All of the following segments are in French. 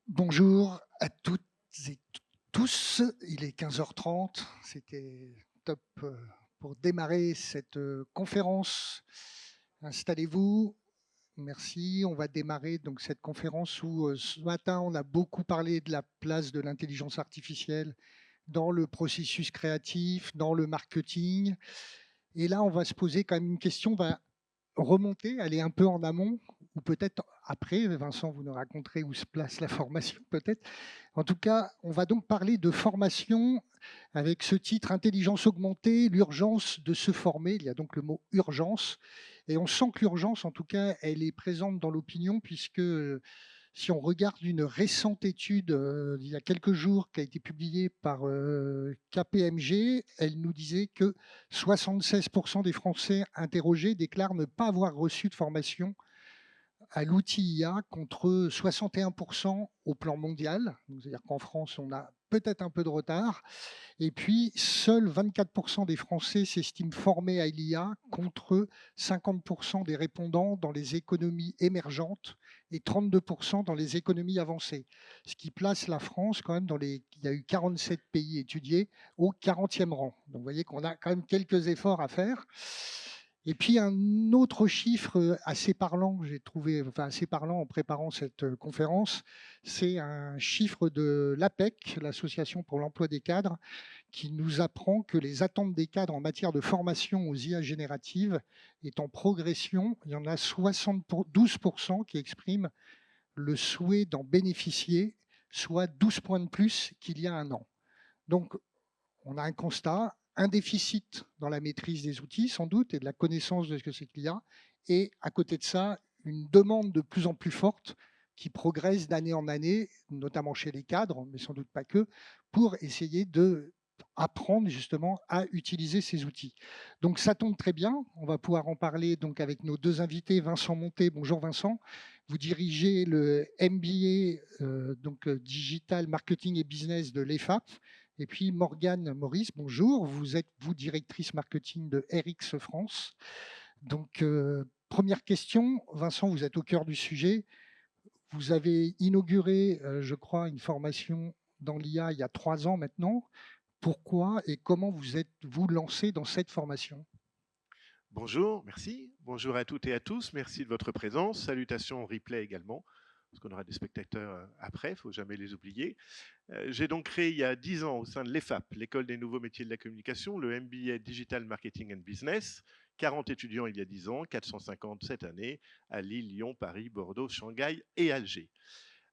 Bonjour à toutes et tous. Il est 15h30. C'était top pour démarrer cette conférence. Installez-vous. Merci. On va démarrer donc cette conférence où ce matin on a beaucoup parlé de la place de l'intelligence artificielle dans le processus créatif, dans le marketing. Et là, on va se poser quand même une question. On va remonter, aller un peu en amont, ou peut-être après. Vincent, vous nous raconterez où se place la formation, peut-être. En tout cas, on va donc parler de formation avec ce titre Intelligence augmentée, l'urgence de se former. Il y a donc le mot urgence. Et on sent que l'urgence, en tout cas, elle est présente dans l'opinion, puisque si on regarde une récente étude il y a quelques jours qui a été publiée par KPMG, elle nous disait que 76% des Français interrogés déclarent ne pas avoir reçu de formation à l'outil IA contre 61% au plan mondial. C'est-à-dire qu'en France, on a peut-être un peu de retard. Et puis, seuls 24% des Français s'estiment formés à l'IA contre 50% des répondants dans les économies émergentes et 32% dans les économies avancées. Ce qui place la France quand même dans les... Il y a eu 47 pays étudiés au 40e rang. Donc vous voyez qu'on a quand même quelques efforts à faire. Et puis un autre chiffre assez parlant que j'ai trouvé, enfin assez parlant en préparant cette conférence, c'est un chiffre de l'APEC, l'Association pour l'emploi des cadres, qui nous apprend que les attentes des cadres en matière de formation aux IA génératives est en progression. Il y en a 72% qui expriment le souhait d'en bénéficier, soit 12 points de plus qu'il y a un an. Donc, on a un constat, un déficit dans la maîtrise des outils, sans doute, et de la connaissance de ce que c'est qu'il y a, et à côté de ça, une demande de plus en plus forte qui progresse d'année en année, notamment chez les cadres, mais sans doute pas que, pour essayer de apprendre justement à utiliser ces outils. Donc ça tombe très bien, on va pouvoir en parler donc avec nos deux invités, Vincent Monté. Bonjour Vincent, vous dirigez le MBA Digital Marketing et Business de l'EFAP. Et puis Morgane Maurice, bonjour, vous êtes vous directrice marketing de RX France. Donc première question, Vincent, vous êtes au cœur du sujet. Vous avez inauguré, je crois, une formation dans l'IA il y a 3 ans maintenant. Pourquoi et comment vous êtes-vous lancé dans cette formation? Bonjour, merci. Bonjour à toutes et à tous. Merci de votre présence. Salutations au replay également, parce qu'on aura des spectateurs après, il ne faut jamais les oublier. J'ai donc créé il y a 10 ans au sein de l'EFAP, l'École des nouveaux métiers de la communication, le MBA Digital Marketing and Business. 40 étudiants il y a 10 ans, 450 cette année, à Lille, Lyon, Paris, Bordeaux, Shanghai et Alger.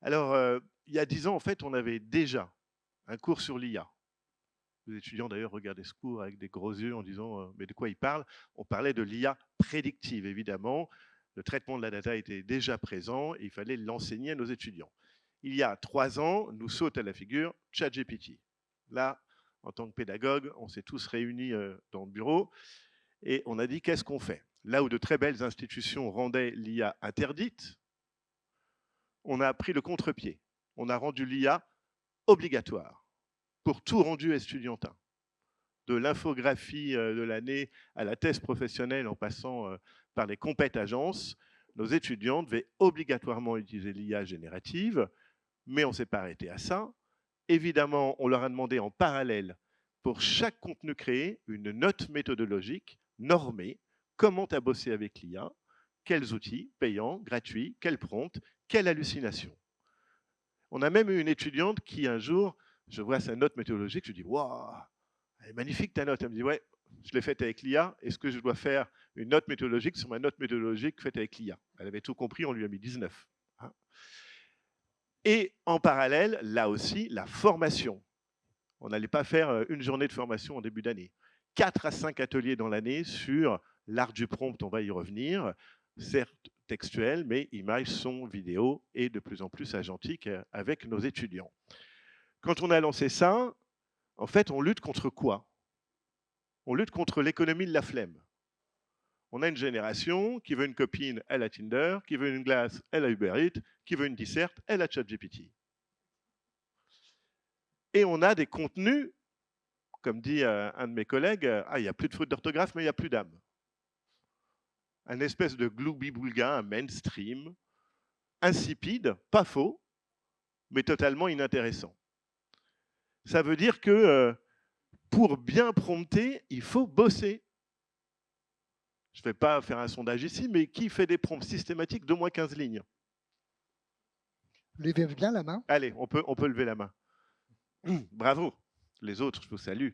Alors, il y a 10 ans, en fait, on avait déjà un cours sur l'IA. Les étudiants d'ailleurs regardaient ce cours avec des gros yeux en disant mais de quoi ils parlent. On parlait de l'IA prédictive, évidemment. Le traitement de la data était déjà présent et il fallait l'enseigner à nos étudiants. Il y a 3 ans, nous saute à la figure ChatGPT. Là, en tant que pédagogue, on s'est tous réunis dans le bureau et on a dit qu'est-ce qu'on fait. Là où de très belles institutions rendaient l'IA interdite, on a pris le contre-pied. On a rendu l'IA obligatoire pour tout rendu estudiantin, de l'infographie de l'année à la thèse professionnelle en passant par les compètes agences, nos étudiants devaient obligatoirement utiliser l'IA générative, mais on ne s'est pas arrêté à ça. Évidemment, on leur a demandé en parallèle, pour chaque contenu créé, une note méthodologique normée. Comment tu as bossé avec l'IA? Quels outils, payants, gratuits, quel prompt, quelle hallucination? On a même eu une étudiante qui, un jour, je vois sa note méthodologique, je dis waouh, elle est magnifique ta note. Elle me dit ouais, je l'ai faite avec l'IA. Est-ce que je dois faire une note méthodologique sur ma note méthodologique faite avec l'IA? Elle avait tout compris, on lui a mis 19. Hein. Et en parallèle, là aussi, la formation. On n'allait pas faire une journée de formation en début d'année. 4 à 5 ateliers dans l'année sur l'art du prompt, on va y revenir, certes textuel, mais images, son, vidéo, et de plus en plus agentique avec nos étudiants. Quand on a lancé ça, en fait, on lutte contre quoi? On lutte contre l'économie de la flemme. On a une génération qui veut une copine, elle a Tinder, qui veut une glace, elle a Uber Eats, qui veut une disserte, elle a ChatGPT. Et on a des contenus, comme dit un de mes collègues, il n'y a plus de faute d'orthographe, mais il n'y a plus d'âme. Un espèce de gloubi-boulga, un mainstream, insipide, pas faux, mais totalement inintéressant. Ça veut dire que pour bien prompter, il faut bosser. Je ne vais pas faire un sondage ici, mais qui fait des prompts systématiques d'au moins 15 lignes? Levez bien la main. Allez, on peut lever la main. Bravo. Les autres, je vous salue.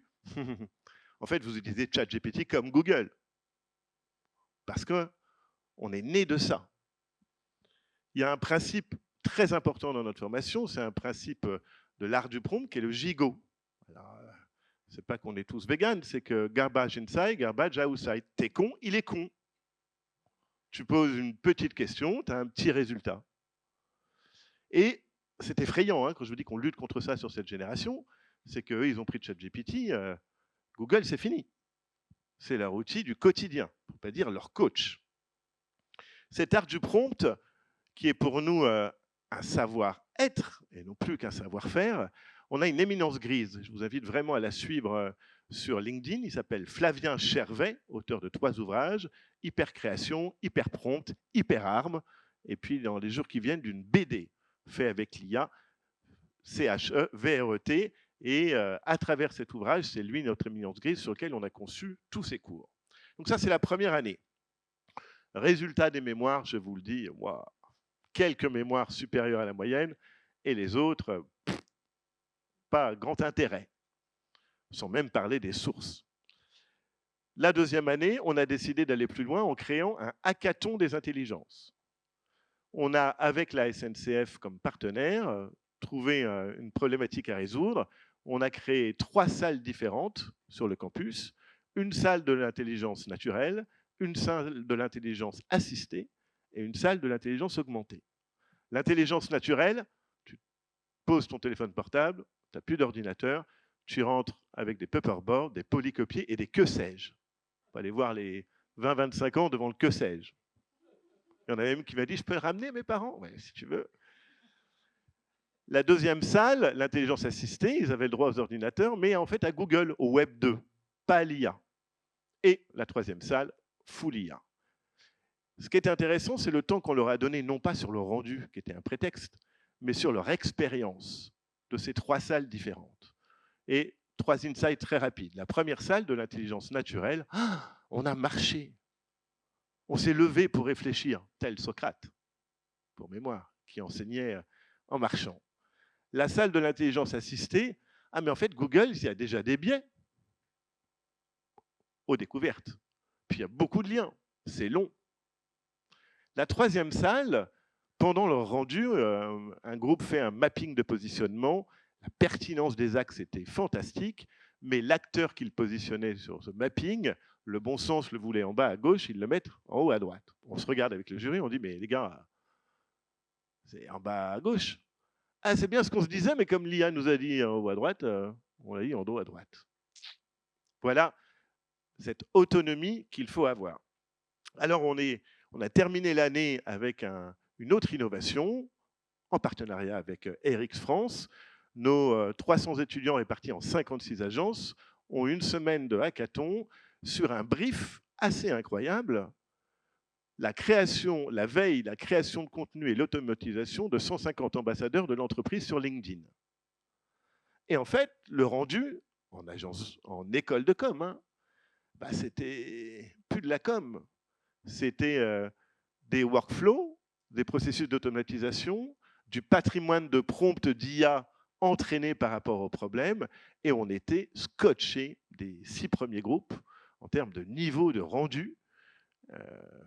En fait, vous utilisez ChatGPT comme Google. Parce qu'on est né de ça. Il y a un principe très important dans notre formation, c'est un principe de l'art du prompt qui est le gigot. C'est pas qu'on est tous véganes, c'est que garbage inside, garbage outside. T'es con, il est con. Tu poses une petite question, tu as un petit résultat. Et c'est effrayant hein, quand je vous dis qu'on lutte contre ça sur cette génération, c'est qu'eux, ils ont pris ChatGPT, Google, c'est fini. C'est leur outil du quotidien, pour ne pas dire leur coach. Cet art du prompt, qui est pour nous un savoir-être et non plus qu'un savoir-faire, on a une éminence grise. Je vous invite vraiment à la suivre sur LinkedIn. Il s'appelle Flavien Chervet, auteur de 3 ouvrages, Hypercréation, Hyperprompt, Hyperarme, et puis dans les jours qui viennent d'une BD fait avec l'IA, CHE-VRET, et à travers cet ouvrage, c'est lui notre éminence grise sur lequel on a conçu tous ces cours. Donc ça, c'est la première année. Résultat des mémoires, je vous le dis, wow, quelques mémoires supérieures à la moyenne, et les autres, pas grand intérêt, sans même parler des sources. La deuxième année, on a décidé d'aller plus loin en créant un hackathon des intelligences. On a, avec la SNCF comme partenaire, trouvé une problématique à résoudre. On a créé 3 salles différentes sur le campus, une salle de l'intelligence naturelle, une salle de l'intelligence assistée et une salle de l'intelligence augmentée. L'intelligence naturelle, tu poses ton téléphone portable, tu n'as plus d'ordinateur, tu rentres avec des paperboards, des polycopiés et des que sais-je. On va aller voir les 20-25 ans devant le que sais-je. Il y en a même qui m'a dit, je peux ramener mes parents? Ouais, si tu veux. La deuxième salle, l'intelligence assistée, ils avaient le droit aux ordinateurs, mais en fait à Google, au Web 2, pas à l'IA. Et la troisième salle, full IA. Ce qui est intéressant, c'est le temps qu'on leur a donné, non pas sur le rendu, qui était un prétexte, mais sur leur expérience de ces 3 salles différentes. Et 3 insights très rapides. La première salle de l'intelligence naturelle, on a marché. On s'est levé pour réfléchir, tel Socrate, pour mémoire, qui enseignait en marchant. La salle de l'intelligence assistée, mais en fait, Google, il y a déjà des biais aux découvertes. Puis il y a beaucoup de liens, c'est long. La troisième salle, pendant leur rendu, un groupe fait un mapping de positionnement. La pertinence des axes était fantastique, mais l'acteur qu'il positionnait sur ce mapping, le bon sens le voulait en bas à gauche, ils le mettent en haut à droite. On se regarde avec le jury, on dit, mais les gars, c'est en bas à gauche. Ah, c'est bien ce qu'on se disait, mais comme l'IA nous a dit en haut à droite, on l'a dit en haut à droite. Voilà cette autonomie qu'il faut avoir. Alors, on a terminé l'année avec une autre innovation, en partenariat avec RX France. Nos 300 étudiants répartis en 56 agences ont une semaine de hackathon sur un brief assez incroyable, la création, la veille, la création de contenu et l'automatisation de 150 ambassadeurs de l'entreprise sur LinkedIn. Et en fait, le rendu, en agence, en école de com, hein, c'était plus de la com, c'était des workflows, des processus d'automatisation, du patrimoine de prompt d'IA entraîné par rapport au problème, et on était scotché des 6 premiers groupes en termes de niveau de rendu.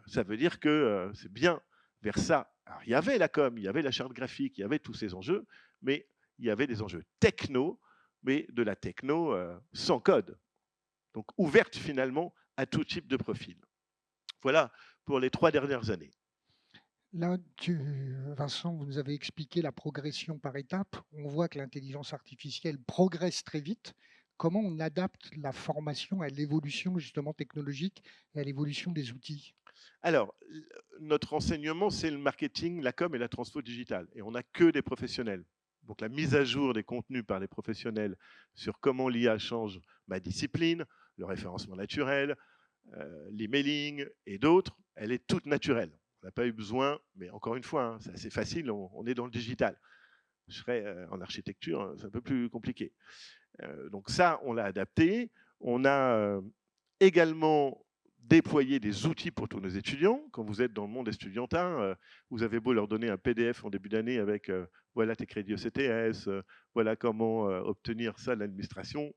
Ça veut dire que c'est bien vers ça. Alors, il y avait la com, il y avait la charte graphique, il y avait tous ces enjeux, mais il y avait des enjeux techno, mais de la techno sans code. Donc ouverte finalement à tout type de profil. Voilà pour les 3 dernières années. Là, Vincent, vous nous avez expliqué la progression par étapes. On voit que l'intelligence artificielle progresse très vite. Comment on adapte la formation à l'évolution justement technologique et à l'évolution des outils? Alors, notre enseignement, c'est le marketing, la com et la transfo digitale. Et on n'a que des professionnels. Donc la mise à jour des contenus par les professionnels sur comment l'IA change ma discipline, le référencement naturel, l'emailing et d'autres, elle est toute naturelle. On n'a pas eu besoin, mais encore une fois, hein, c'est assez facile, on est dans le digital. Je serais en architecture, hein, c'est un peu plus compliqué. Donc ça, on l'a adapté. On a également déployer des outils pour tous nos étudiants. Quand vous êtes dans le monde estudiantin, vous avez beau leur donner un PDF en début d'année avec voilà tes crédits ECTS, voilà comment obtenir ça de l'administration.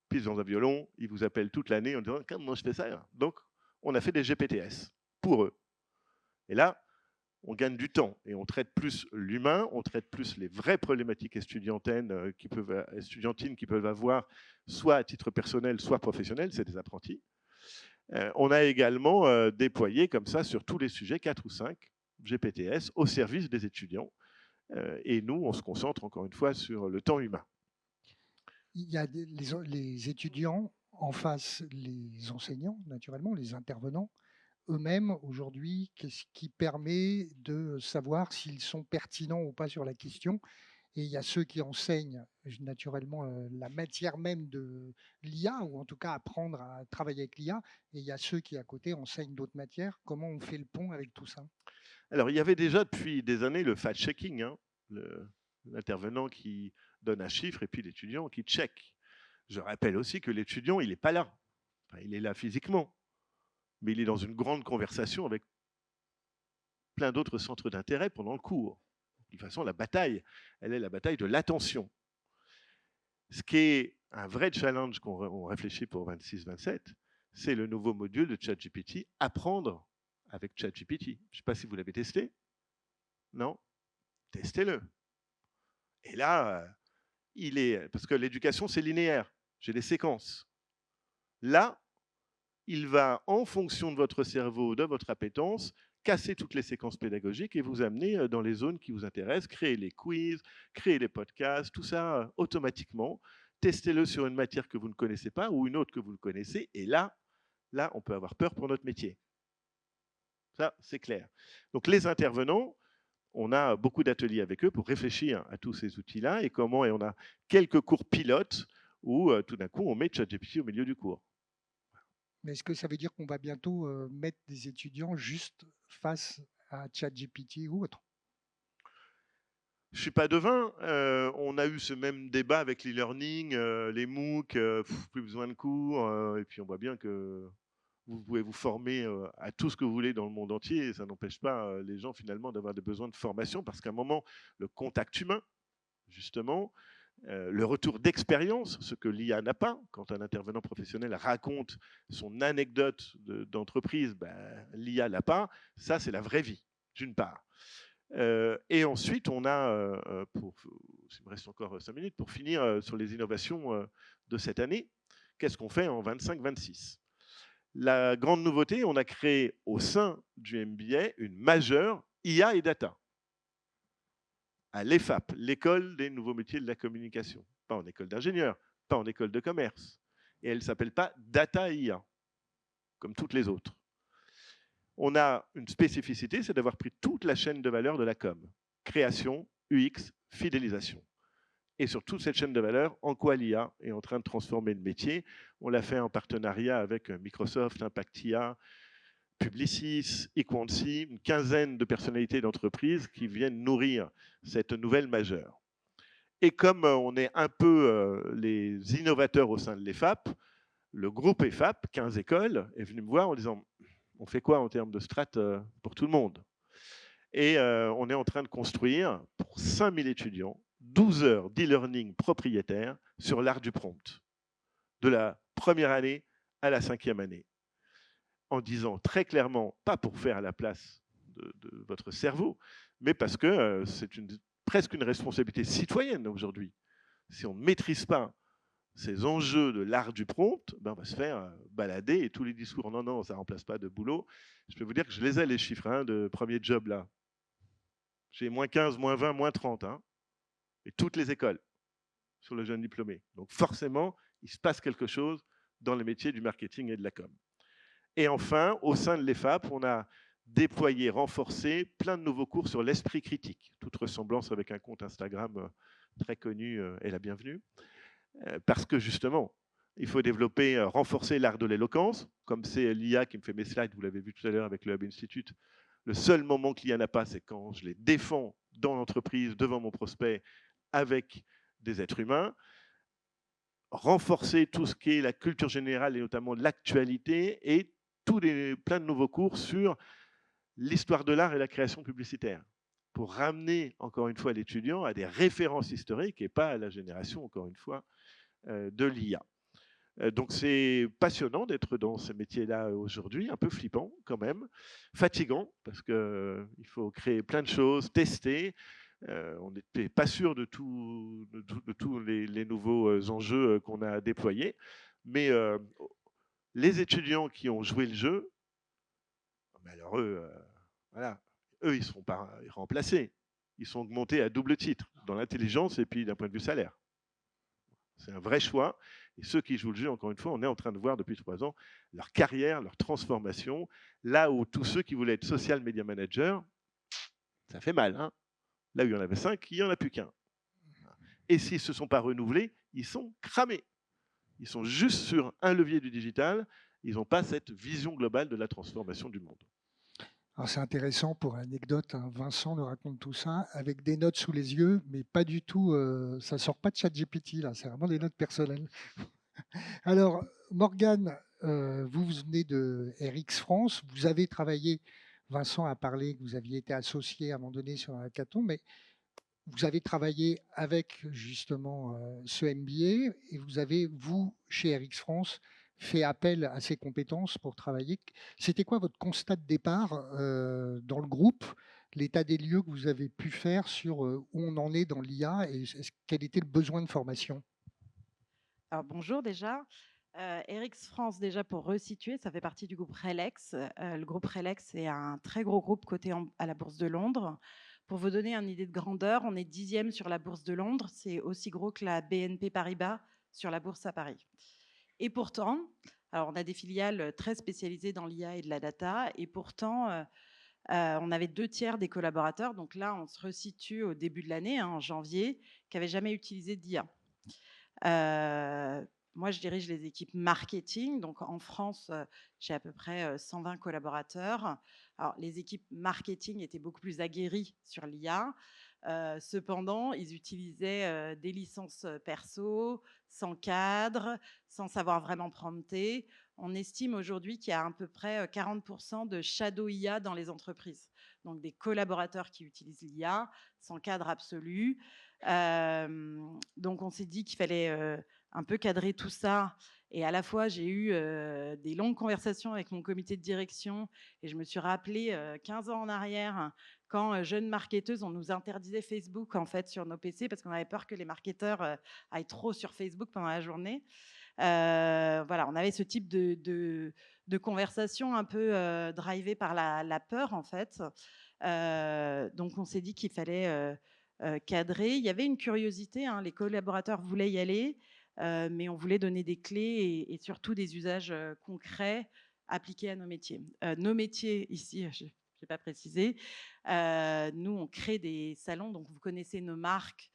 Puis dans un violon, ils vous appellent toute l'année en disant comment je fais ça. Donc, on a fait des GPTS pour eux. Et là, on gagne du temps et on traite plus l'humain, on traite plus les vraies problématiques estudiantines qui peuvent avoir, soit à titre personnel, soit professionnel, c'est des apprentis. On a également déployé comme ça sur tous les sujets, 4 ou 5 GPTS au service des étudiants. Et nous, on se concentre encore une fois sur le temps humain. Il y a les étudiants en face, les enseignants, naturellement, les intervenants, eux-mêmes, aujourd'hui, qu'est-ce qui permet de savoir s'ils sont pertinents ou pas sur la question? Et il y a ceux qui enseignent naturellement la matière même de l'IA, ou en tout cas apprendre à travailler avec l'IA, et il y a ceux qui, à côté, enseignent d'autres matières. Comment on fait le pont avec tout ça? Alors, il y avait déjà depuis des années le fact-checking, hein, l'intervenant qui donne un chiffre et puis l'étudiant qui check. Je rappelle aussi que l'étudiant, il n'est pas là. Enfin, il est là physiquement, mais il est dans une grande conversation avec plein d'autres centres d'intérêt pendant le cours. De toute façon, la bataille, elle est la bataille de l'attention. Ce qui est un vrai challenge qu'on réfléchit pour 26-27, c'est le nouveau module de ChatGPT, apprendre avec ChatGPT. Je ne sais pas si vous l'avez testé. Non? Testez-le. Et là, parce que l'éducation, c'est linéaire. J'ai des séquences. Là, il va, en fonction de votre cerveau, de votre appétence, casser toutes les séquences pédagogiques et vous amener dans les zones qui vous intéressent, créer les quiz, créer les podcasts, tout ça automatiquement. Testez-le sur une matière que vous ne connaissez pas ou une autre que vous connaissez. Et là, on peut avoir peur pour notre métier. Ça, c'est clair. Donc, les intervenants, on a beaucoup d'ateliers avec eux pour réfléchir à tous ces outils-là et on a quelques cours pilotes où tout d'un coup, on met ChatGPT au milieu du cours. Mais est-ce que ça veut dire qu'on va bientôt mettre des étudiants juste face à ChatGPT ou autre? Je ne suis pas devin. On a eu ce même débat avec l'e-learning, les MOOC, plus besoin de cours. Et puis on voit bien que vous pouvez vous former à tout ce que vous voulez dans le monde entier. Et ça n'empêche pas les gens finalement d'avoir des besoins de formation parce qu'à un moment, le contact humain, justement, le retour d'expérience, ce que l'IA n'a pas. Quand un intervenant professionnel raconte son anecdote d'entreprise, l'IA l'a pas. Ça, c'est la vraie vie, d'une part. Et ensuite, on a, il me reste encore 5 minutes pour finir sur les innovations de cette année. Qu'est-ce qu'on fait en 25-26? La grande nouveauté, on a créé au sein du MBA une majeure IA et data à l'EFAP, l'école des nouveaux métiers de la communication. Pas en école d'ingénieur, pas en école de commerce. Et elle ne s'appelle pas Data IA, comme toutes les autres. On a une spécificité, c'est d'avoir pris toute la chaîne de valeur de la com. Création, UX, fidélisation. Et sur toute cette chaîne de valeur, en quoi l'IA est en train de transformer le métier. On l'a fait en partenariat avec Microsoft, Impactia, Publicis, Equancy, une quinzaine de personnalités d'entreprises qui viennent nourrir cette nouvelle majeure. Et comme on est un peu les innovateurs au sein de l'EFAP, le groupe EFAP, 15 écoles, est venu me voir en disant on fait quoi en termes de strat pour tout le monde? Et on est en train de construire pour 5000 étudiants 12 heures d'e-learning propriétaire sur l'art du prompt, de la première année à la 5e année, en disant très clairement, pas pour faire à la place de votre cerveau, mais parce que c'est presque une responsabilité citoyenne aujourd'hui. Si on ne maîtrise pas ces enjeux de l'art du prompt, on va se faire balader et tous les discours, non, non, ça ne remplace pas de boulot. Je peux vous dire que je les ai, les chiffres de premier job là. J'ai moins 15, moins 20, moins 30. Et toutes les écoles sur le jeune diplômé. Donc forcément, il se passe quelque chose dans les métiers du marketing et de la com. Et enfin, au sein de l'EFAP, on a déployé, renforcé plein de nouveaux cours sur l'esprit critique. Toute ressemblance avec un compte Instagram très connu est la bienvenue. Parce que justement, il faut développer, renforcer l'art de l'éloquence, comme c'est l'IA qui me fait mes slides, vous l'avez vu tout à l'heure avec le Hub Institute. Le seul moment qu'il n'y en a pas, c'est quand je les défends dans l'entreprise, devant mon prospect, avec des êtres humains. Renforcer tout ce qui est la culture générale et notamment l'actualité et plein de nouveaux cours sur l'histoire de l'art et la création publicitaire pour ramener encore une fois l'étudiant à des références historiques et pas à la génération encore une fois de l'IA. Donc c'est passionnant d'être dans ce métier-là aujourd'hui, un peu flippant quand même, fatigant parce qu'il faut créer plein de choses, tester. On n'était pas sûr de tous les nouveaux enjeux qu'on a déployés, mais les étudiants qui ont joué le jeu, alors eux, voilà, eux ils seront pas remplacés, ils sont augmentés à double titre dans l'intelligence et puis d'un point de vue salaire. C'est un vrai choix. Et ceux qui jouent le jeu, encore une fois, on est en train de voir depuis 3 ans leur carrière, leur transformation. Là où tous ceux qui voulaient être social media manager, ça fait mal. Hein, là où il y en avait 5, il n'y en a plus qu'un. Et s'ils ne se sont pas renouvelés, ils sont cramés. Ils sont juste sur un levier du digital. Ils n'ont pas cette vision globale de la transformation du monde. Alors c'est intéressant pour l'anecdote, hein, Vincent nous raconte tout ça avec des notes sous les yeux, mais pas du tout, ça sort pas de ChatGPT là, c'est vraiment des notes personnelles. Alors Morgane, vous venez de RX France, vous avez travaillé, Vincent a parlé que vous aviez été associé à un moment donné sur un hackathon, mais vous avez travaillé avec justement ce MBA et vous avez, vous, chez RX France, fait appel à ces compétences pour travailler. C'était quoi votre constat de départ dans le groupe, l'état des lieux que vous avez pu faire sur où on en est dans l'IA et quel était le besoin de formation? Alors bonjour déjà. RX France, déjà pour resituer, ça fait partie du groupe RELEX. Le groupe RELEX est un très gros groupe coté à la Bourse de Londres. Pour vous donner une idée de grandeur, on est 10e sur la Bourse de Londres. C'est aussi gros que la BNP Paribas sur la Bourse à Paris. Et pourtant, alors on a des filiales très spécialisées dans l'IA et de la data. Et pourtant, on avait 2 tiers des collaborateurs. Donc là, on se resitue au début de l'année, hein, en janvier, qui n'avaient jamais utilisé d'IA. Moi, je dirige les équipes marketing. Donc, en France, j'ai à peu près 120 collaborateurs. Alors, les équipes marketing étaient beaucoup plus aguerries sur l'IA. Cependant, ils utilisaient des licences perso, sans cadre, sans savoir vraiment prompter. On estime aujourd'hui qu'il y a à peu près 40% de shadow IA dans les entreprises. Donc, des collaborateurs qui utilisent l'IA sans cadre absolu. Donc, on s'est dit qu'il fallait un peu cadrer tout ça. Et à la fois, j'ai eu des longues conversations avec mon comité de direction et je me suis rappelé 15 ans en arrière, quand jeunes marketeuses, on nous interdisait Facebook en fait sur nos PC parce qu'on avait peur que les marketeurs aillent trop sur Facebook pendant la journée. Voilà, on avait ce type de conversation un peu drivée par la peur en fait. Donc, on s'est dit qu'il fallait cadré. Il y avait une curiosité, hein, les collaborateurs voulaient y aller, mais on voulait donner des clés et surtout des usages concrets appliqués à nos métiers. Nos métiers, ici, je n'ai pas précisé, nous, on crée des salons, donc vous connaissez nos marques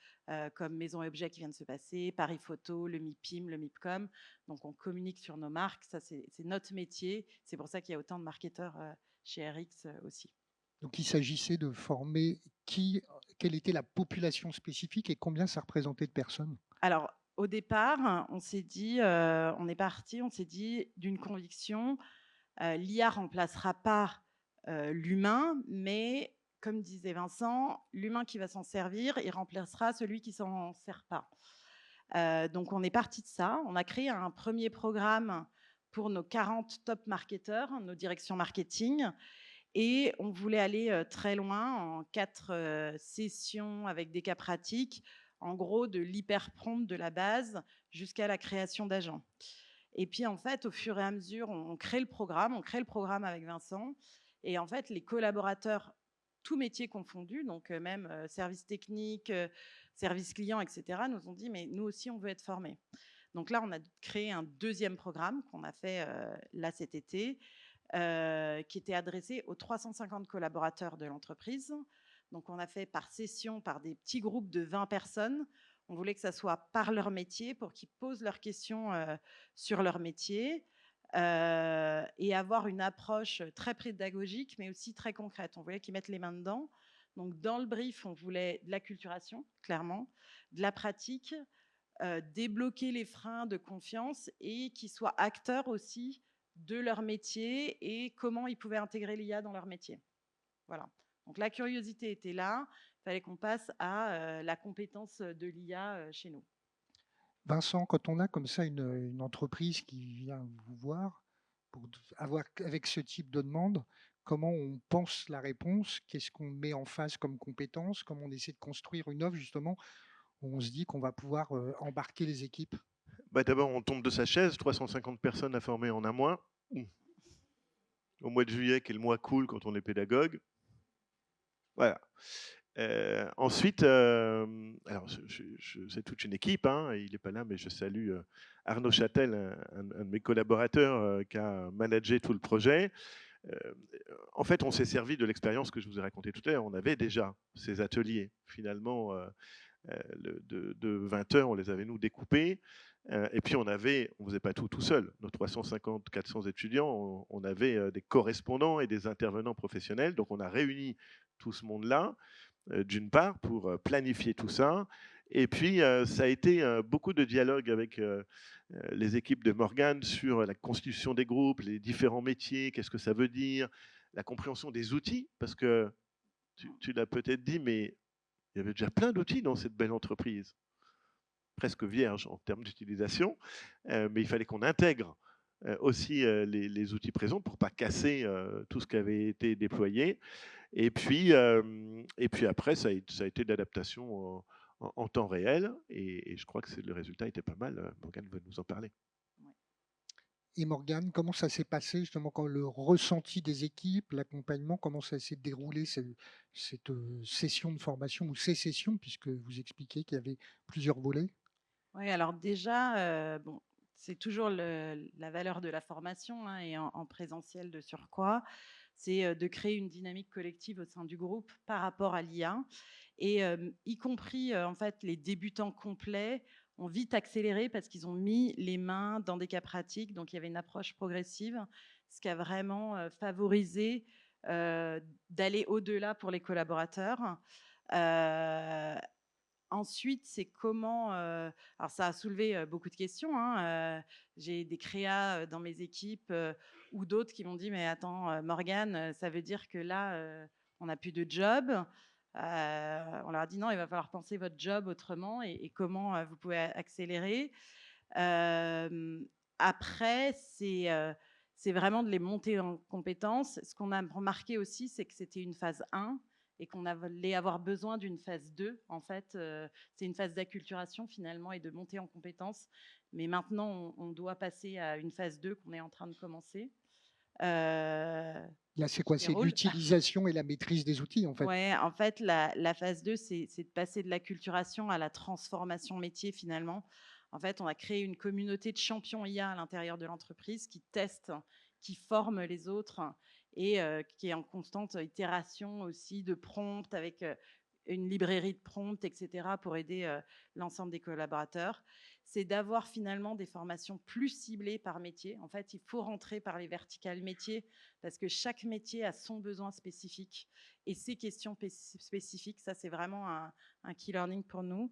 comme Maison et Objets qui vient de se passer, Paris Photo, le MIPIM, le MIPCOM. Donc, on communique sur nos marques. Ça, c'est notre métier. C'est pour ça qu'il y a autant de marketeurs chez RX aussi. Donc il s'agissait de former quelle était la population spécifique et combien ça représentait de personnes? Alors, au départ, on s'est dit, on est parti, on s'est dit d'une conviction, l'IA remplacera pas l'humain, mais comme disait Vincent, l'humain qui va s'en servir, il remplacera celui qui s'en sert pas. Donc, on est parti de ça. On a créé un premier programme pour nos 40 top marketeurs, nos directions marketing. Et on voulait aller très loin en 4 sessions avec des cas pratiques, en gros de l'hyper-prompt de la base jusqu'à la création d'agents. Et puis en fait, au fur et à mesure, on crée le programme avec Vincent. Et en fait, les collaborateurs, tous métiers confondus, donc même service technique, service client, etc., nous ont dit, mais nous aussi, on veut être formés. Donc là, on a créé un deuxième programme qu'on a fait là cet été, qui était adressé aux 350 collaborateurs de l'entreprise. Donc, on a fait par session, par des petits groupes de 20 personnes. On voulait que ça soit par leur métier pour qu'ils posent leurs questions sur leur métier. et avoir une approche très pédagogique, mais aussi très concrète. On voulait qu'ils mettent les mains dedans. Donc, dans le brief, on voulait de l'acculturation, clairement, de la pratique, débloquer les freins de confiance et qu'ils soient acteurs aussi de leur métier et comment ils pouvaient intégrer l'IA dans leur métier. Voilà. Donc, la curiosité était là. Il fallait qu'on passe à la compétence de l'IA chez nous. Vincent, quand on a comme ça une entreprise qui vient vous voir pour avoir avec ce type de demande, comment on pense la réponse? Qu'est-ce qu'on met en face comme compétence? Comment on essaie de construire une offre justement où on se dit qu'on va pouvoir embarquer les équipes? Bah, d'abord, on tombe de sa chaise, 350 personnes à former en un mois. Au mois de juillet, qui est le mois cool quand on est pédagogue. Voilà. Ensuite, alors c'est toute une équipe, hein, il n'est pas là, mais je salue Arnaud Châtel, un de mes collaborateurs qui a managé tout le projet. En fait, on s'est servi de l'expérience que je vous ai racontée tout à l'heure. On avait déjà ces ateliers. Finalement, de 20 heures, on les avait nous découpés. Et puis on faisait pas tout seul. Nos 350, 400 étudiants, on avait des correspondants et des intervenants professionnels. Donc on a réuni tout ce monde-là, d'une part, pour planifier tout ça. Et puis ça a été beaucoup de dialogue avec les équipes de Morgane sur la constitution des groupes, les différents métiers, qu'est-ce que ça veut dire, la compréhension des outils, parce que tu l'as peut-être dit, mais il y avait déjà plein d'outils dans cette belle entreprise, presque vierge en termes d'utilisation, mais il fallait qu'on intègre aussi les outils présents pour ne pas casser tout ce qui avait été déployé. Et puis après, ça a été de l'adaptation en temps réel, et je crois que le résultat était pas mal. Morgane va nous en parler. Et Morgane, comment ça s'est passé justement quand le ressenti des équipes, l'accompagnement, comment ça s'est déroulé cette session de formation ou ces sessions, puisque vous expliquez qu'il y avait plusieurs volets? Oui, alors déjà, bon, c'est toujours la valeur de la formation, hein, et en présentiel de surcroît, c'est de créer une dynamique collective au sein du groupe par rapport à l'IA. Et y compris, en fait, les débutants complets ont vite accéléré parce qu'ils ont mis les mains dans des cas pratiques. Donc, il y avait une approche progressive, ce qui a vraiment favorisé d'aller au-delà pour les collaborateurs. Euh, Ensuite, c'est comment, alors ça a soulevé beaucoup de questions, hein. J'ai des créas dans mes équipes ou d'autres qui m'ont dit: «Mais attends, Morgane, ça veut dire que là, on n'a plus de job?» On leur a dit: «Non, il va falloir penser votre job autrement et comment vous pouvez accélérer.» Après, c'est vraiment de les monter en compétences. Ce qu'on a remarqué aussi, c'est que c'était une phase 1 et qu'on allait avoir besoin d'une phase 2. En fait, c'est une phase d'acculturation finalement et de montée en compétences. Mais maintenant, on doit passer à une phase 2 qu'on est en train de commencer. Là, c'est Qui quoi? C'est déroule. l'utilisation et la maîtrise des outils, en fait. Ouais, en fait, la phase 2, c'est de passer de l'acculturation à la transformation métier finalement. En fait, on a créé une communauté de champions IA à l'intérieur de l'entreprise qui testent, qui forment les autres et qui est en constante itération aussi de prompts avec une librairie de prompts, etc., pour aider l'ensemble des collaborateurs. C'est d'avoir finalement des formations plus ciblées par métier. En fait, il faut rentrer par les verticales métiers parce que chaque métier a son besoin spécifique et ses questions spécifiques. Ça, c'est vraiment un key learning pour nous.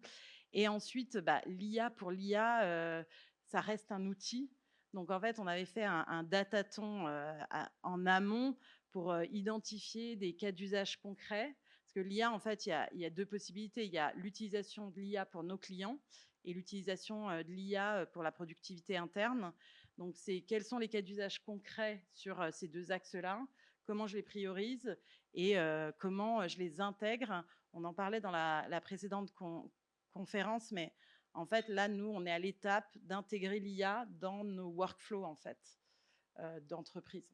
Et ensuite, bah, l'IA pour l'IA, ça reste un outil. Donc, en fait, on avait fait un dataton en amont pour identifier des cas d'usage concrets. Parce que l'IA, en fait, il y a deux possibilités. Il y a l'utilisation de l'IA pour nos clients et l'utilisation de l'IA pour la productivité interne. Donc, c'est quels sont les cas d'usage concrets sur ces deux axes-là, comment je les priorise et comment je les intègre. On en parlait dans la précédente conférence, mais en fait, là, nous, on est à l'étape d'intégrer l'IA dans nos workflows, en fait, d'entreprise.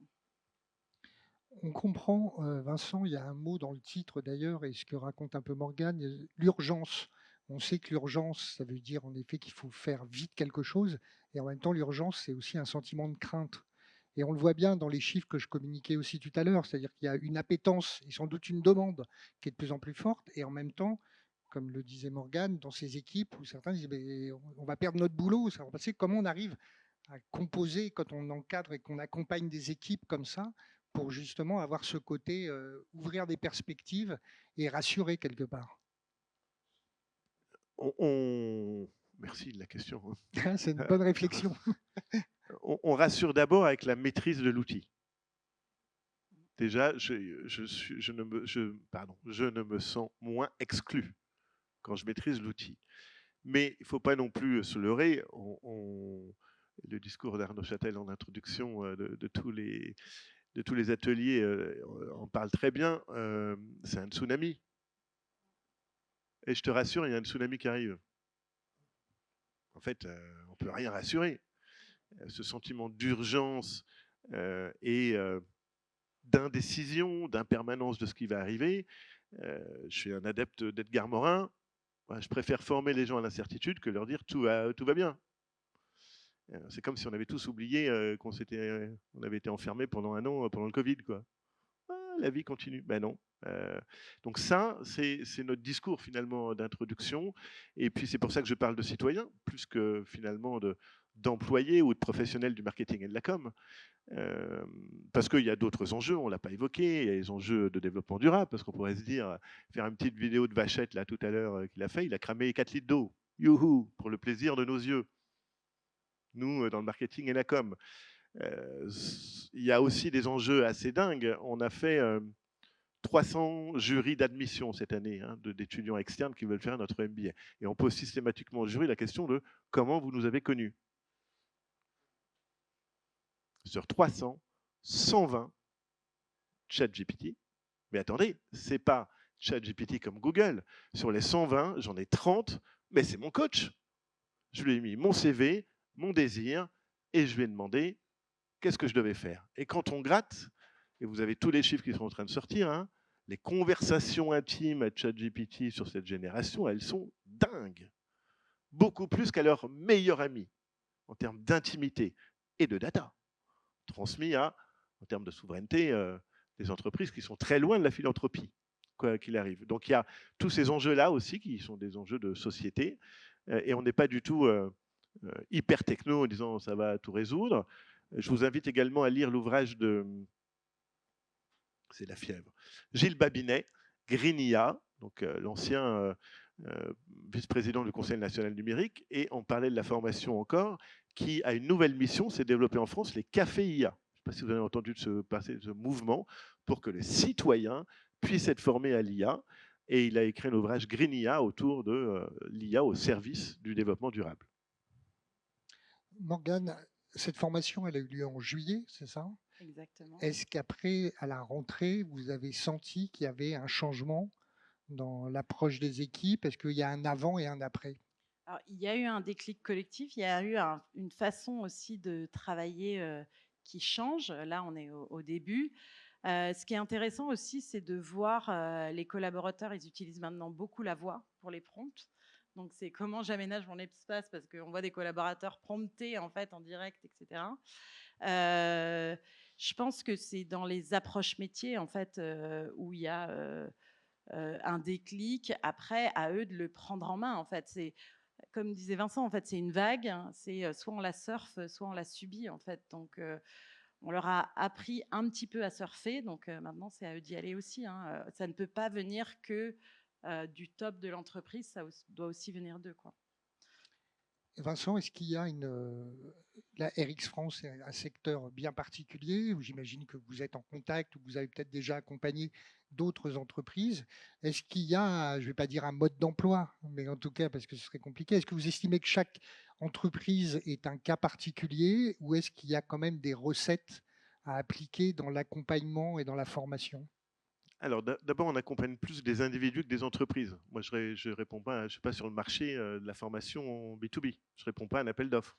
On comprend, Vincent, il y a un mot dans le titre d'ailleurs et ce que raconte un peu Morgane, l'urgence. On sait que l'urgence, ça veut dire en effet qu'il faut faire vite quelque chose et en même temps l'urgence, c'est aussi un sentiment de crainte et on le voit bien dans les chiffres que je communiquais aussi tout à l'heure, c'est-à-dire qu'il y a une appétence et sans doute une demande qui est de plus en plus forte et en même temps, comme le disait Morgane, dans ces équipes où certains disent: «Beh, on va perdre notre boulot, ça va passer». Comment on arrive à composer quand on encadre et qu'on accompagne des équipes comme ça, pour justement avoir ce côté, ouvrir des perspectives et rassurer quelque part? Merci de la question, C'est une hein. bonne réflexion. On rassure d'abord avec la maîtrise de l'outil. Déjà, je ne me sens moins exclu quand je maîtrise l'outil. Mais il ne faut pas non plus se leurrer. Le discours d'Arnaud Châtel en introduction de tous les ateliers en parle très bien. C'est un tsunami. Et je te rassure, il y a un tsunami qui arrive. En fait, on ne peut rien rassurer. Ce sentiment d'urgence et d'indécision, d'impermanence de ce qui va arriver. Je suis un adepte d'Edgar Morin. Je préfère former les gens à l'incertitude que leur dire tout va bien. C'est comme si on avait tous oublié qu'on avait été enfermés pendant un an pendant le Covid, quoi. Ah, la vie continue. Ben non. Donc ça, c'est notre discours finalement d'introduction. Et puis c'est pour ça que je parle de citoyens, plus que finalement d'employés ou de professionnels du marketing et de la com. Parce qu'il y a d'autres enjeux, on ne l'a pas évoqué, il y a les enjeux de développement durable, parce qu'on pourrait se dire, faire une petite vidéo de Vachette là tout à l'heure qu'il a fait, il a cramé 4 litres d'eau, youhou, pour le plaisir de nos yeux. Nous, dans le marketing et la com. Il y a aussi des enjeux assez dingues. On a fait 300 jurys d'admission cette année d'étudiants externes qui veulent faire notre MBA. Et on pose systématiquement au jury la question de comment vous nous avez connus. Sur 300, 120 ChatGPT. Mais attendez, c'est pas ChatGPT comme Google. Sur les 120, j'en ai 30, mais c'est mon coach. Je lui ai mis mon CV, mon désir, et je lui ai demandé qu'est-ce que je devais faire. Et quand on gratte, et vous avez tous les chiffres qui sont en train de sortir, les conversations intimes à ChatGPT sur cette génération, elles sont dingues. Beaucoup plus qu'à leur meilleur ami, en termes d'intimité et de data, transmis en termes de souveraineté, des entreprises qui sont très loin de la philanthropie, quoi qu'il arrive. Donc il y a tous ces enjeux-là aussi qui sont des enjeux de société, et on n'est pas du tout hyper techno en disant ça va tout résoudre. Je vous invite également à lire l'ouvrage c'est la fièvre, Gilles Babinet, Greenia, donc l'ancien vice-président du Conseil national numérique, et on parlait de la formation encore, qui a une nouvelle mission, c'est développer en France les cafés IA. Je ne sais pas si vous avez entendu de ce mouvement pour que les citoyens puissent être formés à l'IA. Et il a écrit un ouvrage Greenia autour de l'IA au service du développement durable. Morgane, cette formation, elle a eu lieu en juillet, c'est ça? Exactement. Est-ce qu'après, à la rentrée, vous avez senti qu'il y avait un changement dans l'approche des équipes? Est-ce qu'il y a un avant et un après? Alors, il y a eu un déclic collectif, il y a eu une façon aussi de travailler qui change. Là, on est au début. Ce qui est intéressant aussi, c'est de voir les collaborateurs, ils utilisent maintenant beaucoup la voix pour les prompts. Donc, c'est comment j'aménage mon espace parce qu'on voit des collaborateurs prompter en fait en direct, etc. Je pense que c'est dans les approches métiers en fait où il y a un déclic. Après, à eux de le prendre en main. En fait, c'est comme disait Vincent. En fait, c'est une vague. C'est soit on la surfe, soit on la subit. En fait, donc on leur a appris un petit peu à surfer. Donc maintenant, c'est à eux d'y aller aussi. Ça ne peut pas venir que du top de l'entreprise. Ça doit aussi venir d'eux, quoi. Vincent, est-ce qu'il y a la RX France est un secteur bien particulier où j'imagine que vous êtes en contact ou vous avez peut-être déjà accompagné d'autres entreprises. Est-ce qu'il y a, je ne vais pas dire un mode d'emploi, mais en tout cas, parce que ce serait compliqué, est-ce que vous estimez que chaque entreprise est un cas particulier ou est-ce qu'il y a quand même des recettes à appliquer dans l'accompagnement et dans la formation? Alors d'abord, on accompagne plus des individus que des entreprises. Moi, je réponds pas, je ne suis pas sur le marché de la formation en B2B. Je ne réponds pas à un appel d'offres.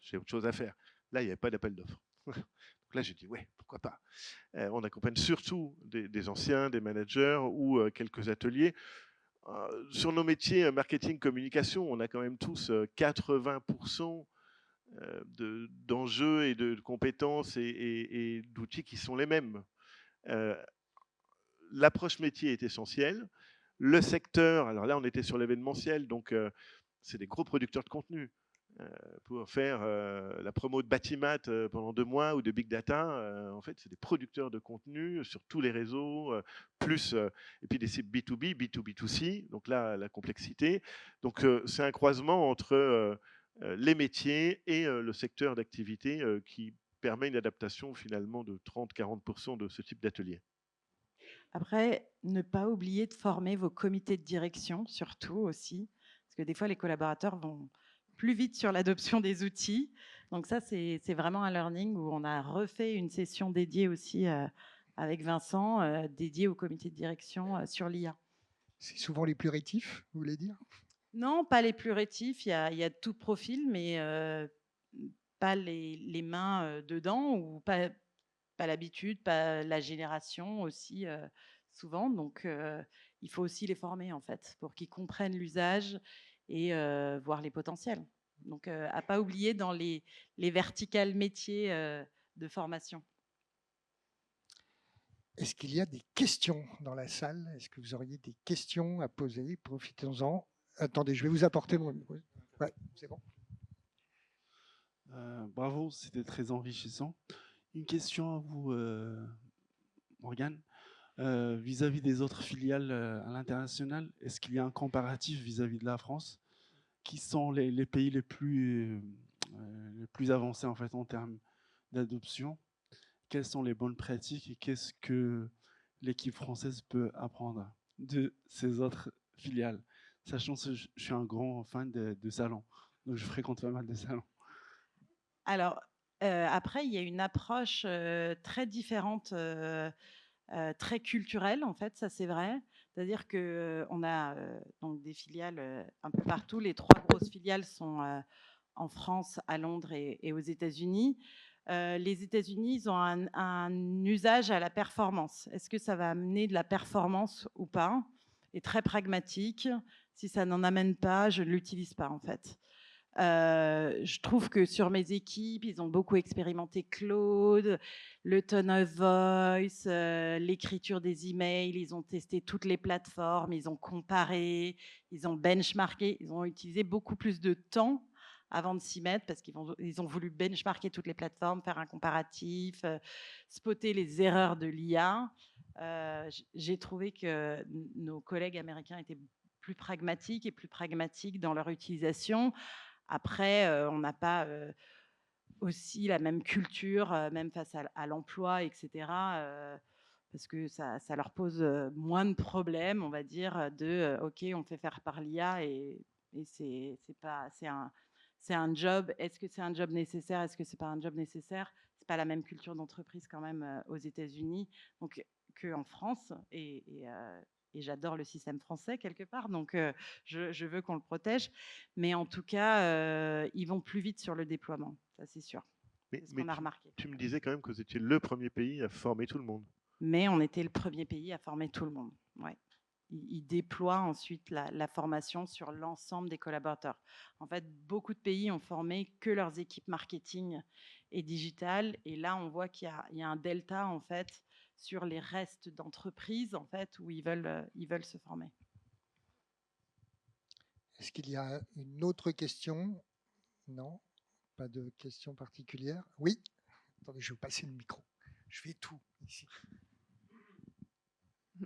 J'ai autre chose à faire. Là, il n'y avait pas d'appel d'offres. Donc là, j'ai dit, ouais, pourquoi pas. On accompagne surtout des anciens, des managers ou quelques ateliers. Sur nos métiers marketing, communication, on a quand même tous 80% d'enjeux et de compétences et d'outils qui sont les mêmes. L'approche métier est essentielle. Le secteur, alors là, on était sur l'événementiel, donc c'est des gros producteurs de contenu. pour faire la promo de Batimat pendant 2 mois ou de Big Data. En fait, c'est des producteurs de contenu sur tous les réseaux, plus et puis des sites B2B, B2B2C. Donc là, la complexité. Donc c'est un croisement entre les métiers et le secteur d'activité qui permet une adaptation finalement de 30-40% de ce type d'atelier. Après, ne pas oublier de former vos comités de direction, surtout aussi, parce que des fois, les collaborateurs vont plus vite sur l'adoption des outils. Donc ça, c'est vraiment un learning où on a refait une session dédiée aussi avec Vincent, dédiée au comité de direction sur l'IA. C'est souvent les plus rétifs, vous voulez dire? Non, pas les plus rétifs, il y a tout profil, mais pas les mains dedans, ou pas l'habitude, pas la génération aussi, souvent. Donc, il faut aussi les former, en fait, pour qu'ils comprennent l'usage et voir les potentiels. Donc, à pas oublier dans les verticales métiers de formation. Est-ce qu'il y a des questions dans la salle? Est-ce que vous auriez des questions à poser? Profitons-en. Attendez, je vais vous apporter mon... Ouais, c'est bon. Bravo, c'était très enrichissant. Une question à vous, Morgane. Vis-à-vis des autres filiales à l'international, est-ce qu'il y a un comparatif vis-à-vis de la France? Qui sont les pays les plus avancés en fait en termes d'adoption? Quelles sont les bonnes pratiques et qu'est-ce que l'équipe française peut apprendre de ces autres filiales? Sachant que je suis un grand fan de salons, donc je fréquente pas mal de salons. Alors, après, il y a une approche très différente, très culturelle, en fait, ça c'est vrai. C'est-à-dire qu'on a donc des filiales un peu partout. Les 3 grosses filiales sont en France, à Londres et aux États-Unis. Les États-Unis, ils ont un usage à la performance. Est-ce que ça va amener de la performance ou pas? Et très pragmatique. Si ça n'en amène pas, je ne l'utilise pas, en fait. Je trouve que sur mes équipes, ils ont beaucoup expérimenté Claude, le tone of voice, l'écriture des emails. Ils ont testé toutes les plateformes, ils ont comparé, ils ont benchmarké, ils ont utilisé beaucoup plus de temps avant de s'y mettre parce qu'ils ont voulu benchmarker toutes les plateformes, faire un comparatif, spotter les erreurs de l'IA. J'ai trouvé que nos collègues américains étaient plus pragmatiques dans leur utilisation. Après, on n'a pas aussi la même culture, même face à l'emploi, etc. Parce que ça leur pose moins de problèmes, on va dire, OK, on fait faire par l'IA et c'est un job. Est-ce que c'est un job nécessaire? Est-ce que c'est pas un job nécessaire? C'est pas la même culture d'entreprise quand même aux États-Unis donc qu'en France et j'adore le système français quelque part, donc je veux qu'on le protège. Mais en tout cas, ils vont plus vite sur le déploiement, ça c'est sûr. C'est ce qu'on a remarqué. Tu me disais quand même que vous étiez le premier pays à former tout le monde. Mais on était le premier pays à former tout le monde. Ouais. Ils déploient ensuite la formation sur l'ensemble des collaborateurs. En fait, beaucoup de pays ont formé que leurs équipes marketing et digital. Et là, on voit qu'il y a un delta en fait sur les restes d'entreprises en fait où ils veulent se former. Est-ce qu'il y a une autre question? Non, pas de question particulière. Oui. Attendez, je vais vous passer le micro. Je fais tout ici.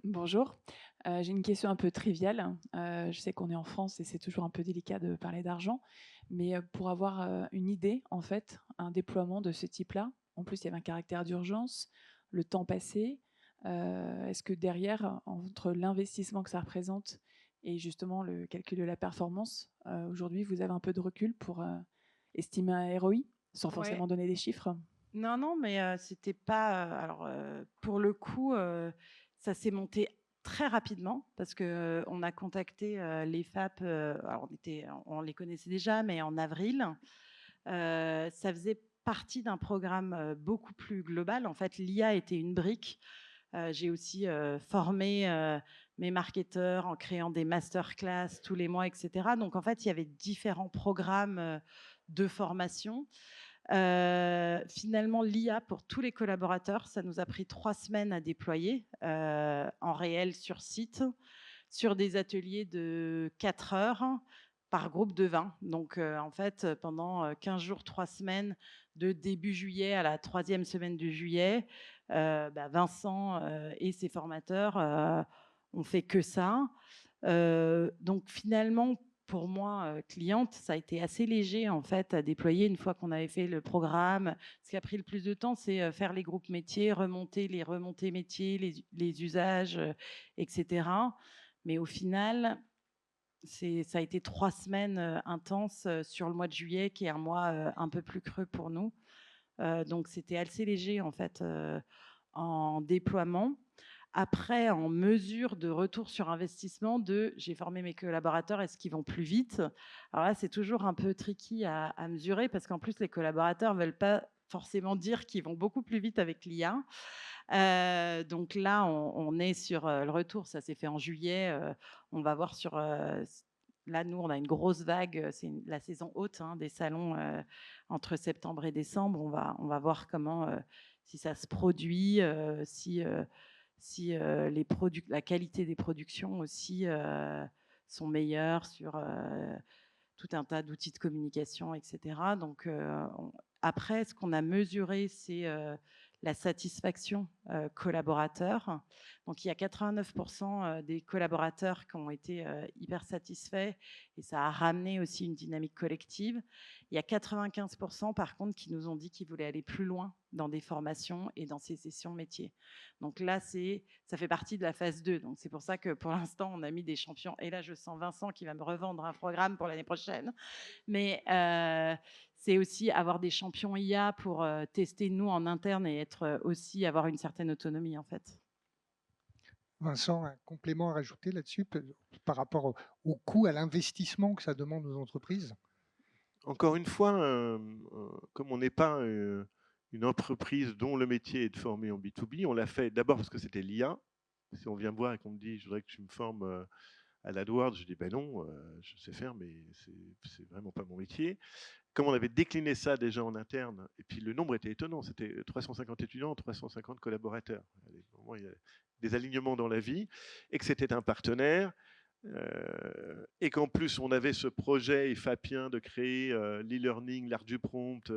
Bonjour, j'ai une question un peu triviale. Je sais qu'on est en France et c'est toujours un peu délicat de parler d'argent, mais pour avoir une idée, en fait, un déploiement de ce type-là, en plus il y avait un caractère d'urgence, le temps passé, est-ce que derrière, entre l'investissement que ça représente et justement le calcul de la performance, aujourd'hui vous avez un peu de recul pour estimer un ROI, sans forcément donner des chiffres? Non, mais c'était pas. Alors, pour le coup, ça s'est monté très rapidement parce qu'on a contacté les FAP. Alors, on les connaissait déjà, mais en avril. Ça faisait partie d'un programme beaucoup plus global. En fait, l'IA était une brique. J'ai aussi formé mes marketeurs en créant des masterclass tous les mois, etc. Donc, en fait, il y avait différents programmes de formation. Finalement, l'IA pour tous les collaborateurs, ça nous a pris 3 semaines à déployer en réel sur site, sur des ateliers de 4 heures par groupe de 20. Donc, en fait, pendant 15 jours, 3 semaines, de début juillet à la 3e semaine de juillet, Vincent et ses formateurs ont fait que ça. Donc finalement, pour moi, cliente, ça a été assez léger en fait à déployer une fois qu'on avait fait le programme. Ce qui a pris le plus de temps, c'est faire les groupes métiers, remonter les remontées métiers, les usages, etc. Mais au final, ça a été 3 semaines intenses sur le mois de juillet, qui est un mois un peu plus creux pour nous. Donc c'était assez léger en fait en déploiement. Après, en mesure de retour sur investissement, j'ai formé mes collaborateurs, est-ce qu'ils vont plus vite? Alors là, c'est toujours un peu tricky à mesurer parce qu'en plus, les collaborateurs ne veulent pas forcément dire qu'ils vont beaucoup plus vite avec l'IA. Donc là, on est sur le retour, ça s'est fait en juillet. On va voir sur. Là, nous, on a une grosse vague, c'est la saison haute des salons entre septembre et décembre. On va voir comment, si ça se produit, si la qualité des productions aussi sont meilleures sur tout un tas d'outils de communication, etc. Donc, après, ce qu'on a mesuré, c'est la satisfaction collaborateur. Donc, il y a 89% des collaborateurs qui ont été hyper satisfaits et ça a ramené aussi une dynamique collective. Il y a 95% par contre qui nous ont dit qu'ils voulaient aller plus loin dans des formations et dans ces sessions métiers. Donc là, ça fait partie de la phase 2. Donc c'est pour ça que pour l'instant, on a mis des champions. Et là, je sens Vincent qui va me revendre un programme pour l'année prochaine. Mais c'est aussi avoir des champions IA pour tester nous en interne et être aussi avoir une certaine autonomie en fait. Vincent, un complément à rajouter là-dessus par rapport au coût, à l'investissement que ça demande aux entreprises? Encore une fois, comme on n'est pas une entreprise dont le métier est de former en B2B, on l'a fait d'abord parce que c'était l'IA. Si on vient me voir et qu'on me dit « je voudrais que tu me formes à l'AdWords », je dis « ben non, je sais faire, mais c'est vraiment pas mon métier ». Comme on avait décliné ça déjà en interne, et puis le nombre était étonnant, c'était 350 étudiants, 350 collaborateurs. Il y a des alignements dans la vie, et que c'était un partenaire, et qu'en plus on avait ce projet EFAPien de créer l'e-learning, l'art du prompt,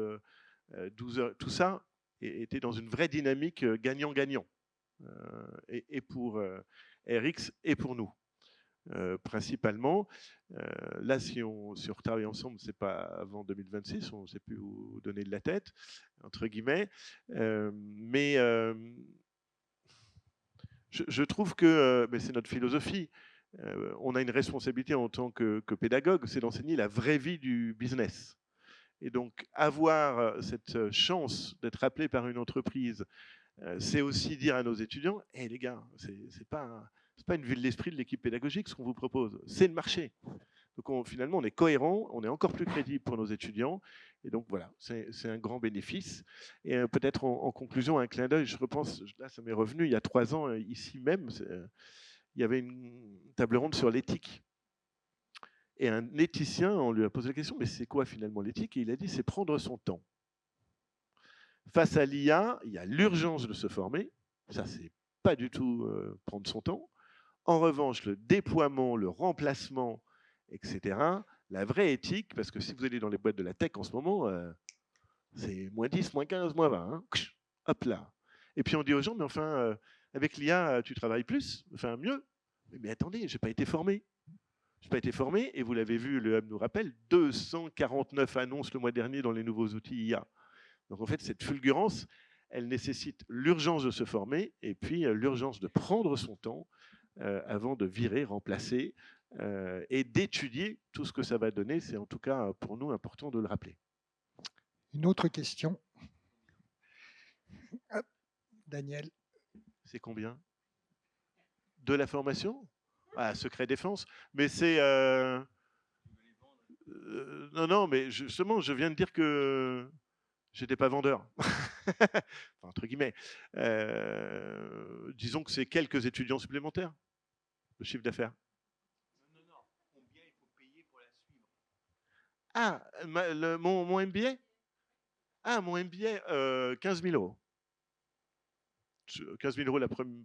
12 heures, tout ça était dans une vraie dynamique gagnant-gagnant, et pour RX et pour nous. Principalement. Là, si on travaille ensemble, c'est pas avant 2026, on ne sait plus où donner de la tête, entre guillemets. Mais je trouve que c'est notre philosophie. On a une responsabilité en tant que pédagogue, c'est d'enseigner la vraie vie du business. Et donc, avoir cette chance d'être appelé par une entreprise, c'est aussi dire à nos étudiants, hey, les gars, c'est pas une vue de l'esprit de l'équipe pédagogique ce qu'on vous propose, c'est le marché. Donc finalement, on est cohérent, on est encore plus crédible pour nos étudiants. Et donc voilà, c'est un grand bénéfice. Et peut-être en conclusion, un clin d'œil, je repense, là ça m'est revenu, il y a 3 ans, ici même, il y avait une table ronde sur l'éthique. Et un éthicien, on lui a posé la question, mais c'est quoi finalement l'éthique? Et il a dit, c'est prendre son temps. Face à l'IA, il y a l'urgence de se former. Ça, c'est pas du tout prendre son temps. En revanche, le déploiement, le remplacement, etc., la vraie éthique, parce que si vous allez dans les boîtes de la tech en ce moment, c'est -10, -15, -20. Hein. Hop là. Et puis on dit aux gens, mais enfin, avec l'IA, tu travailles plus, enfin mieux. Mais attendez, je n'ai pas été formé. Je n'ai pas été formé, et vous l'avez vu, le Hub nous rappelle, 249 annonces le mois dernier dans les nouveaux outils IA. Donc en fait, cette fulgurance, elle nécessite l'urgence de se former et puis l'urgence de prendre son temps avant de virer, remplacer et d'étudier tout ce que ça va donner. C'est en tout cas pour nous important de le rappeler. Une autre question. Hop, Daniel. C'est combien? De la formation? Ah, secret défense. Mais c'est... non, mais justement, je viens de dire que j'étais pas vendeur. Enfin, entre guillemets. Disons que c'est quelques étudiants supplémentaires, le chiffre d'affaires. Non. Combien il faut payer pour la suivre? Ah, mon MBA? Ah, mon MBA, 15 000 euros. 15 000 euros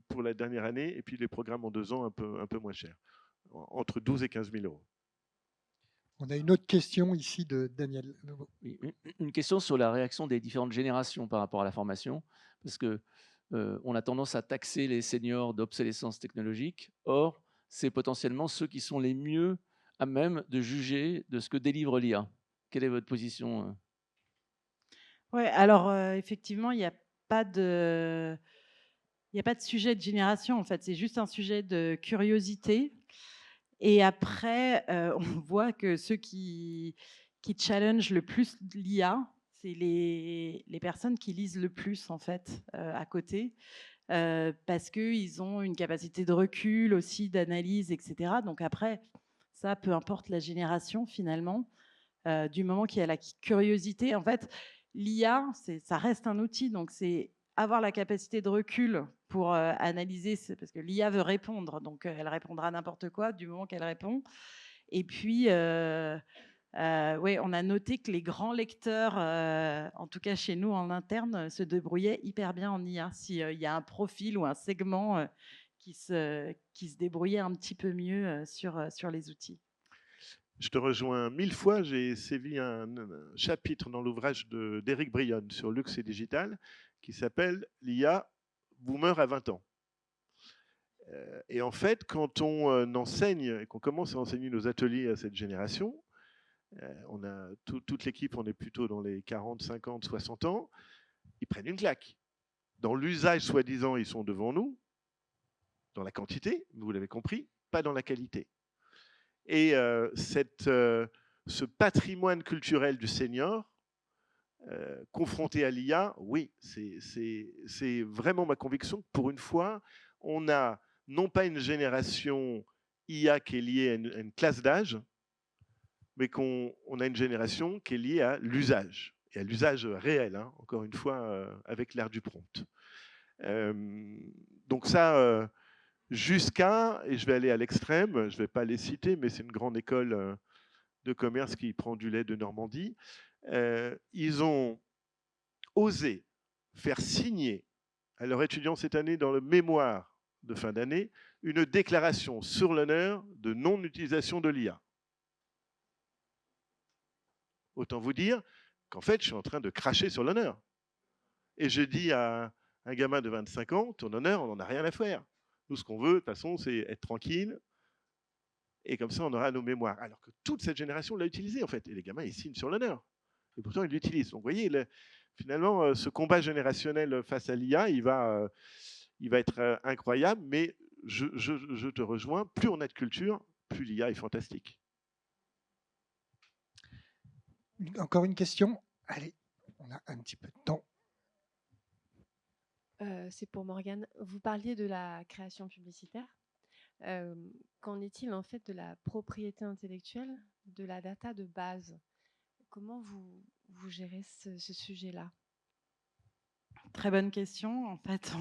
pour la dernière année, et puis les programmes en 2 ans un peu moins chers. Entre 12 et 15 000 euros. On a une autre question ici de Daniel. Oui, une question sur la réaction des différentes générations par rapport à la formation, parce que on a tendance à taxer les seniors d'obsolescence technologique. Or, c'est potentiellement ceux qui sont les mieux à même de juger de ce que délivre l'IA. Quelle est votre position? Ouais, alors effectivement, il n'y a pas de sujet de génération, en fait. C'est juste un sujet de curiosité. Et après, on voit que ceux qui challenge le plus l'IA, c'est les personnes qui lisent le plus, en fait, à côté. Parce qu'ils ont une capacité de recul aussi, d'analyse, etc. Donc après, ça, peu importe la génération, finalement, du moment qu'il y a la curiosité. En fait, l'IA, ça reste un outil, donc c'est avoir la capacité de recul pour analyser, parce que l'IA veut répondre, donc elle répondra à n'importe quoi du moment qu'elle répond. Et puis, ouais, on a noté que les grands lecteurs, en tout cas chez nous en interne, se débrouillaient hyper bien en IA. S'il y a un profil ou un segment qui se débrouillait un petit peu mieux sur les outils. Je te rejoins 1000 fois. J'ai sévi un chapitre dans l'ouvrage d'Éric Brionne sur Luxe et Digital qui s'appelle « L'IA boomer à 20 ans ». Et en fait, quand on enseigne et qu'on commence à enseigner nos ateliers à cette génération, on a toute l'équipe, on est plutôt dans les 40, 50, 60 ans, ils prennent une claque. Dans l'usage, soi-disant, ils sont devant nous, dans la quantité, vous l'avez compris, pas dans la qualité. Et ce patrimoine culturel du senior, confronté à l'IA, oui, c'est vraiment ma conviction que pour une fois, on a non pas une génération IA qui est liée à une classe d'âge, mais qu'on a une génération qui est liée à l'usage, et à l'usage réel, hein, encore une fois, avec l'ère du prompt. Donc ça, jusqu'à, et je vais aller à l'extrême, je ne vais pas les citer, mais c'est une grande école de commerce qui prend du lait de Normandie, ils ont osé faire signer à leurs étudiants cette année dans le mémoire de fin d'année une déclaration sur l'honneur de non-utilisation de l'IA. Autant vous dire qu'en fait, je suis en train de cracher sur l'honneur. Et je dis à un gamin de 25 ans, ton honneur, on n'en a rien à faire. Nous, ce qu'on veut, de toute façon, c'est être tranquille. Et comme ça, on aura nos mémoires. Alors que toute cette génération l'a utilisé, en fait. Et les gamins, ils signent sur l'honneur. Et pourtant, ils l'utilisent. Donc, vous voyez, finalement, ce combat générationnel face à l'IA, il va être incroyable. Mais je te rejoins, plus on a de culture, plus l'IA est fantastique. Encore une question? Allez, on a un petit peu de temps. C'est pour Morgane. Vous parliez de la création publicitaire. Qu'en est-il en fait de la propriété intellectuelle de la data de base? Comment vous gérez ce sujet-là? Très bonne question. En fait,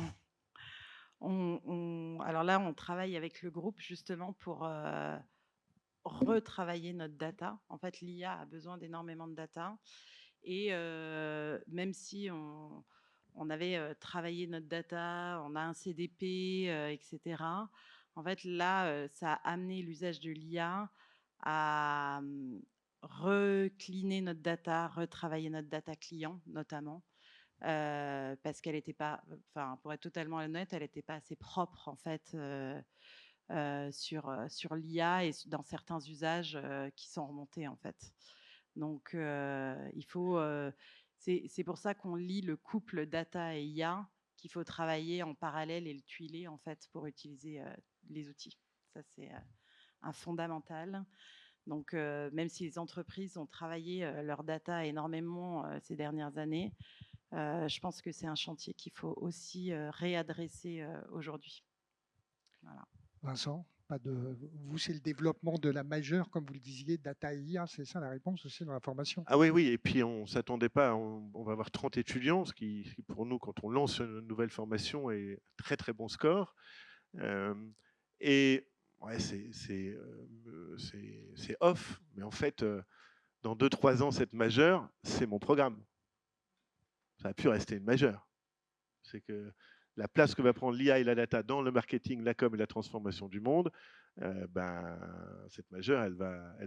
alors là, on travaille avec le groupe justement pour retravailler notre data. En fait, l'IA a besoin d'énormément de data. Et même si on avait travaillé notre data, on a un CDP, etc. En fait, là, ça a amené l'usage de l'IA à recliner notre data, retravailler notre data client notamment, parce qu'elle n'était pas, enfin, pour être totalement honnête, elle n'était pas assez propre en fait sur l'IA et dans certains usages qui sont remontés en fait. Donc, il faut. C'est pour ça qu'on lit le couple data et IA, qu'il faut travailler en parallèle et le tuiler en fait pour utiliser les outils. Ça, c'est un fondamental. Donc, même si les entreprises ont travaillé leur data énormément ces dernières années, je pense que c'est un chantier qu'il faut aussi réadresser aujourd'hui. Voilà. Vincent, vous, c'est le développement de la majeure, comme vous le disiez, data et IA, c'est ça la réponse aussi dans la formation? Ah oui, oui, et puis on ne s'attendait pas, on va avoir 30 étudiants, ce qui pour nous, quand on lance une nouvelle formation, est très très bon score. Et ouais, c'est off, mais en fait, dans 2-3 ans, cette majeure, c'est mon programme. Ça a pu rester une majeure. C'est que la place que va prendre l'IA et la data dans le marketing, la com et la transformation du monde, cette majeure, elle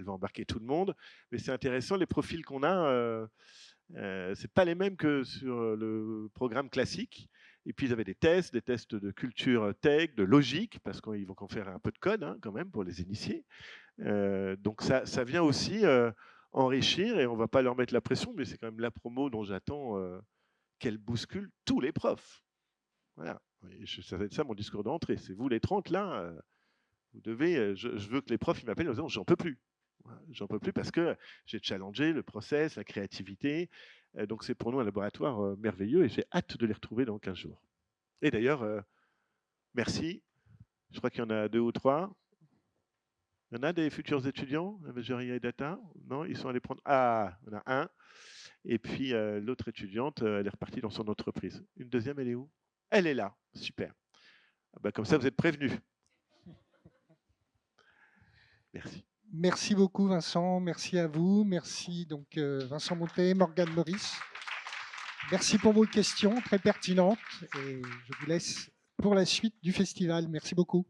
va embarquer tout le monde. Mais c'est intéressant, les profils qu'on a, c'est pas les mêmes que sur le programme classique. Et puis, ils avaient des tests de culture tech, de logique, parce qu'ils vont faire un peu de code quand même pour les initier. Donc, ça vient aussi enrichir, et on va pas leur mettre la pression, mais c'est quand même la promo dont j'attends qu'elle bouscule tous les profs. Voilà. Ça va être ça mon discours d'entrée. C'est vous les 30 là, vous devez, je veux que les profs ils m'appellent en disant j'en peux plus. J'en peux plus parce que j'ai challengé le process, la créativité. Donc c'est pour nous un laboratoire merveilleux et j'ai hâte de les retrouver dans 15 jours. Et d'ailleurs, merci. Je crois qu'il y en a 2 ou 3. Il y en a des futurs étudiants, ingénierie et data? Non, ils sont allés prendre. Ah, il y en a un. Et puis l'autre étudiante, elle est repartie dans son entreprise. Une deuxième, elle est où? Elle est là. Super. Ah bah, comme ça, vous êtes prévenus. Merci. Merci beaucoup Vincent, merci à vous, merci donc Vincent Montet, Morgane Meurice. Merci pour vos questions très pertinentes et je vous laisse pour la suite du festival. Merci beaucoup.